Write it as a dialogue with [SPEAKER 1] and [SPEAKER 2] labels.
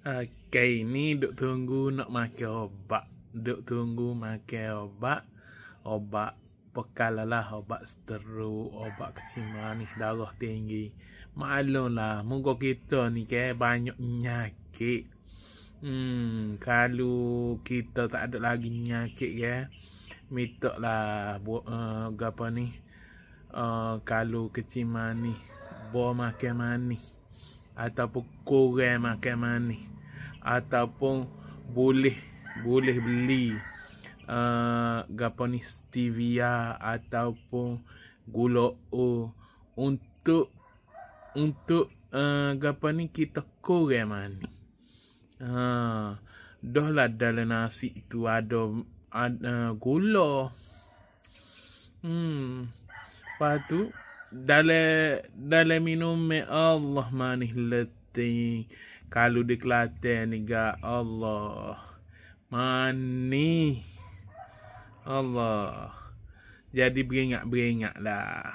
[SPEAKER 1] Okay, ni duk tunggu nak makan obat. Duk tunggu makan obat. Obat pekalalah, obat stroke, obat kecil manis, darah tinggi. Maklumlah, muka kita ni ke banyak penyakit. Kalau kita tak ada lagi penyakit ke, minta lah apa ni? Kalau kecil manis, buah makan manis, ataupun kurang makan manis, ataupun boleh beli apa ni stevia ataupun gula O untuk apa ni kita kurang manis. Dah lah dalam nasi tu ada gula. Lepas tu dalam minum Allah manis letih. Kalau di Kelantan ni Allah manis. Allah. Jadi beringat lah.